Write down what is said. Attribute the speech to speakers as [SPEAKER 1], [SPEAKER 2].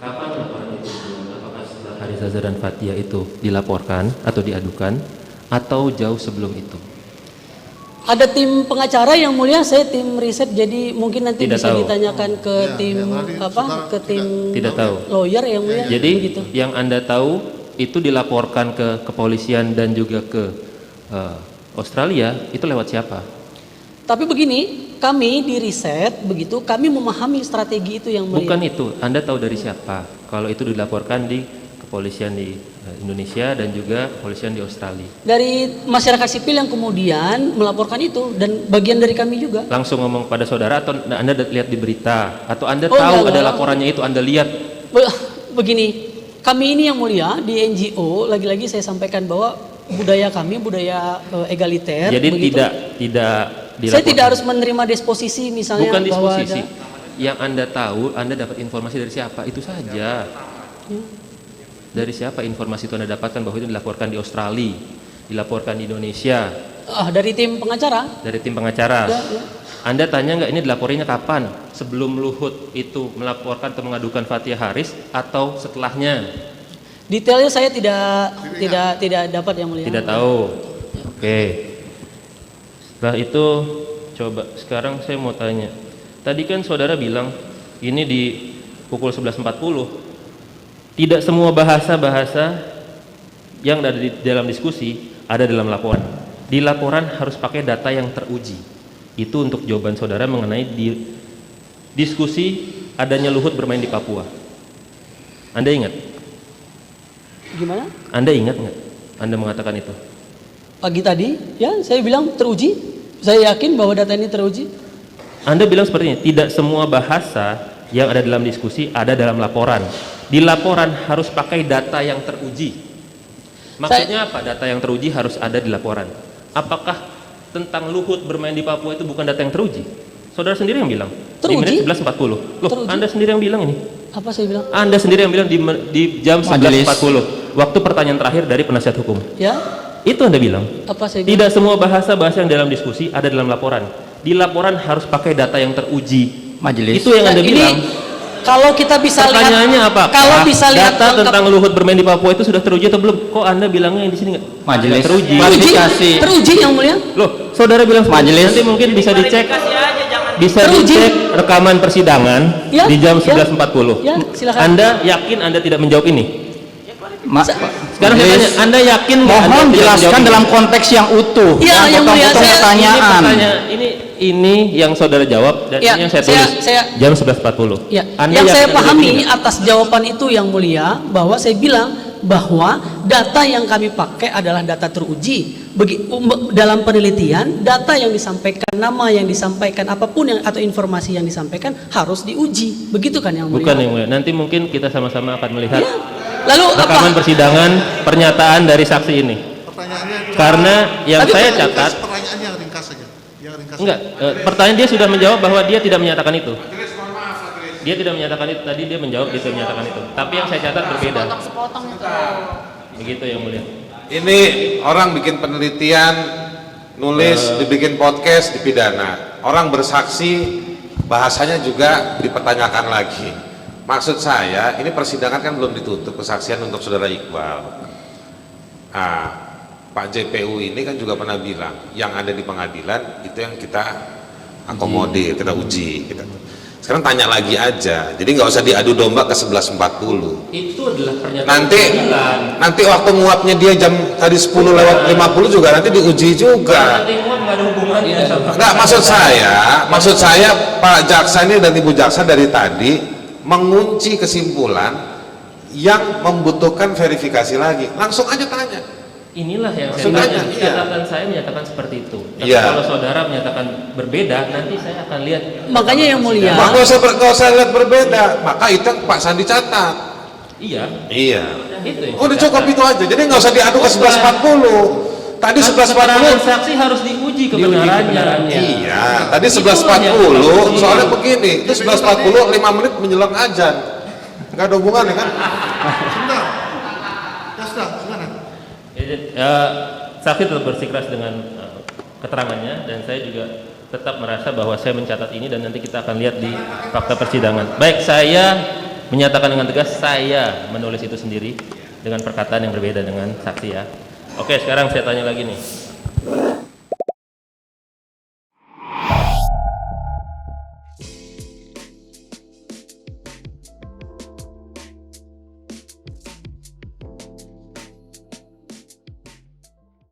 [SPEAKER 1] Kapan laporan itu dibuat? Apakah setelah Haris Azhar dan Fathia itu dilaporkan atau diadukan, atau jauh sebelum itu?
[SPEAKER 2] Ada tim pengacara yang mulia, saya tim riset, jadi mungkin nanti
[SPEAKER 1] Tidak
[SPEAKER 2] bisa
[SPEAKER 1] tahu.
[SPEAKER 2] ditanyakan ke tim ke tim
[SPEAKER 1] Tidak tahu.
[SPEAKER 2] lawyer yang mulia.
[SPEAKER 1] Jadi
[SPEAKER 2] begitu.
[SPEAKER 1] yang Anda tahu itu dilaporkan ke kepolisian dan juga ke Australia itu lewat siapa?
[SPEAKER 2] Tapi begini, kami di riset begitu, kami memahami strategi itu yang mulia.
[SPEAKER 1] Bukan itu, Anda tahu dari siapa? Kalau itu dilaporkan di kepolisian di Indonesia dan juga kepolisian di Australia.
[SPEAKER 2] Dari masyarakat sipil yang kemudian melaporkan itu, dan bagian dari kami juga.
[SPEAKER 1] Langsung ngomong pada saudara atau Anda lihat di berita atau Anda
[SPEAKER 2] Oh,
[SPEAKER 1] tahu
[SPEAKER 2] enggak.
[SPEAKER 1] ada laporannya itu Anda lihat?
[SPEAKER 2] Begini, kami ini yang mulia di NGO, lagi-lagi saya sampaikan bahwa budaya kami budaya egaliter.
[SPEAKER 1] Jadi
[SPEAKER 2] begitu.
[SPEAKER 1] tidak dilaporkan.
[SPEAKER 2] Saya tidak harus menerima disposisi misalnya.
[SPEAKER 1] Bukan
[SPEAKER 2] bahwa
[SPEAKER 1] disposisi.
[SPEAKER 2] ada,
[SPEAKER 1] Yang Anda tahu, Anda dapat informasi dari siapa? Itu saja. Dari siapa informasi itu Anda dapatkan bahwa itu dilaporkan di Australia, dilaporkan di Indonesia?
[SPEAKER 2] dari tim pengacara.
[SPEAKER 1] Dari tim pengacara.
[SPEAKER 2] Ya.
[SPEAKER 1] Anda tanya nggak ini dilaporinnya kapan? Sebelum Luhut itu melaporkan atau mengadukan Fathia Haris atau setelahnya?
[SPEAKER 2] Detailnya saya tidak dapat yang mulia.
[SPEAKER 1] Tidak tahu. Oke. Setelah itu coba sekarang saya mau tanya. Tadi kan saudara bilang ini di pukul 11.40. Tidak semua bahasa-bahasa yang ada di dalam diskusi ada dalam laporan. Di laporan harus pakai data yang teruji. Itu untuk jawaban saudara mengenai di diskusi adanya Luhut bermain di Papua. Anda ingat?
[SPEAKER 2] Gimana?
[SPEAKER 1] Anda ingat nggak? Anda mengatakan itu?
[SPEAKER 2] Pagi tadi, ya saya bilang teruji. Saya yakin bahwa data ini teruji.
[SPEAKER 1] Anda bilang seperti ini, tidak semua bahasa yang ada dalam diskusi ada dalam laporan. Di laporan harus pakai data yang teruji. Maksudnya apa? Data yang teruji harus ada di laporan. Apakah tentang Luhut bermain di Papua itu bukan data yang teruji? Saudara sendiri yang bilang.
[SPEAKER 2] Teruji?
[SPEAKER 1] Di menit 11.40. Loh,
[SPEAKER 2] Teruji?
[SPEAKER 1] Anda sendiri yang bilang ini.
[SPEAKER 2] Apa saya bilang?
[SPEAKER 1] Anda sendiri yang bilang di jam 11.40. Waktu pertanyaan terakhir dari penasihat hukum.
[SPEAKER 2] Ya,
[SPEAKER 1] Itu Anda bilang.
[SPEAKER 2] apa saya bilang?
[SPEAKER 1] Tidak semua bahasa-bahasa yang dalam diskusi ada dalam laporan. Di laporan harus pakai data yang teruji.
[SPEAKER 3] Majelis.
[SPEAKER 1] Itu yang Anda
[SPEAKER 2] Ini
[SPEAKER 1] bilang.
[SPEAKER 2] kalau kita bisa lihat,
[SPEAKER 1] Pertanyaannya apa?
[SPEAKER 2] kalau bisa lihat
[SPEAKER 1] data
[SPEAKER 2] lengkap-
[SPEAKER 1] tentang Luhut bermain di Papua itu sudah teruji atau belum? Kok Anda bilangnya yang di sini nggak?
[SPEAKER 3] Majelis.
[SPEAKER 1] Nggak teruji.
[SPEAKER 3] Klarifikasi.
[SPEAKER 2] teruji yang mulia.
[SPEAKER 1] Loh, saudara bilang seperti itu.
[SPEAKER 3] Majelis.
[SPEAKER 1] Nanti mungkin bisa dicek. Bisa
[SPEAKER 2] Teruji.
[SPEAKER 1] dicek rekaman persidangan
[SPEAKER 2] Ya,
[SPEAKER 1] di jam
[SPEAKER 2] ya.
[SPEAKER 1] 11.40.
[SPEAKER 2] Ya, silakan.
[SPEAKER 1] Anda yakin Anda tidak menjawab ini? Sekarang saya tanya,
[SPEAKER 3] Majelis,
[SPEAKER 1] Anda yakin nggak Anda
[SPEAKER 3] mohon
[SPEAKER 1] tidak
[SPEAKER 3] jelaskan
[SPEAKER 1] menjawab ini?
[SPEAKER 3] dalam konteks yang utuh.
[SPEAKER 2] Iya,
[SPEAKER 3] Jangan
[SPEAKER 2] yang mulia,
[SPEAKER 3] potong-potong
[SPEAKER 2] saya-
[SPEAKER 3] pertanyaan.
[SPEAKER 1] Ini yang saudara jawab dan
[SPEAKER 2] Ya,
[SPEAKER 1] ini yang saya tulis. jam 11.40.
[SPEAKER 2] Ya,
[SPEAKER 1] Anda
[SPEAKER 2] yang
[SPEAKER 1] yakin
[SPEAKER 2] saya
[SPEAKER 1] Anda menjawab
[SPEAKER 2] pahami
[SPEAKER 1] ini nggak?
[SPEAKER 2] atas jawaban itu yang mulia, bahwa saya bilang bahwa data yang kami pakai adalah data teruji. Dalam penelitian, data yang disampaikan, nama yang disampaikan, apapun yang atau informasi yang disampaikan harus diuji. Begitu kan yang mulia?
[SPEAKER 1] Bukan yang mulia. Nanti mungkin kita sama-sama akan melihat
[SPEAKER 2] Ya. Lalu
[SPEAKER 1] rekaman
[SPEAKER 2] apa?
[SPEAKER 1] persidangan pernyataan dari saksi ini.
[SPEAKER 4] Pertanyaannya
[SPEAKER 1] Karena yang
[SPEAKER 2] Tapi
[SPEAKER 1] saya
[SPEAKER 4] ringkas,
[SPEAKER 1] catat,
[SPEAKER 4] pertanyaannya ringkas saja. Yang ringkas.
[SPEAKER 1] enggak, pertanyaan dia sudah menjawab bahwa dia tidak menyatakan itu. Dia tidak menyatakan itu, tadi dia menjawab dia tidak menyatakan itu. Tapi yang saya catat berbeda. Begitu yang mulia.
[SPEAKER 5] Ini orang bikin penelitian, nulis, dibikin podcast, dipidana. Orang bersaksi, bahasanya juga dipertanyakan lagi. Maksud saya, ini persidangan kan belum ditutup kesaksian untuk saudara Iqbal. Nah, Pak JPU ini kan juga pernah bilang, yang ada di pengadilan itu yang kita akomodir, kita uji. Sekarang tanya lagi aja, jadi nggak usah diadu domba ke 11.40.
[SPEAKER 1] Itu adalah pernyataan
[SPEAKER 5] Nanti waktu nguapnya dia jam tadi 10:50 juga nanti diuji juga.
[SPEAKER 1] Nanti uang nggak ada hubungannya sama.
[SPEAKER 5] Enggak, maksud saya Pak Jaksa ini dan Ibu Jaksa dari tadi mengunci kesimpulan yang membutuhkan verifikasi lagi. Langsung aja tanya.
[SPEAKER 1] Inilah yang saya
[SPEAKER 5] Maksudnya,
[SPEAKER 1] tanya.
[SPEAKER 5] iya.
[SPEAKER 1] Catatan saya menyatakan seperti itu. Tapi
[SPEAKER 5] Iya.
[SPEAKER 1] kalau saudara menyatakan berbeda, nanti saya akan lihat.
[SPEAKER 2] Makanya yang mulia.
[SPEAKER 5] Mak nggak usah lihat berbeda. Maka itu yang Pak Sandi catat.
[SPEAKER 1] Iya.
[SPEAKER 5] Iya.
[SPEAKER 1] Itu.
[SPEAKER 5] Udah cukup itu aja. Jadi nggak usah diadu ke 11.40. Tadi 11.40.
[SPEAKER 1] Saksi harus diuji kebenarannya.
[SPEAKER 5] Iya, tadi 11.40, soalnya begini, itu 11.40 5 menit menjelang azan. Enggak ada hubungannya kan?
[SPEAKER 4] Sebentar. Ya sudah, silakan.
[SPEAKER 1] Saksi tetap bersikeras dengan keterangannya dan saya juga tetap merasa bahwa saya mencatat ini dan nanti kita akan lihat di fakta persidangan. Baik, saya menyatakan dengan tegas saya menulis itu sendiri dengan perkataan yang berbeda dengan saksi ya. Oke, sekarang saya tanya lagi nih.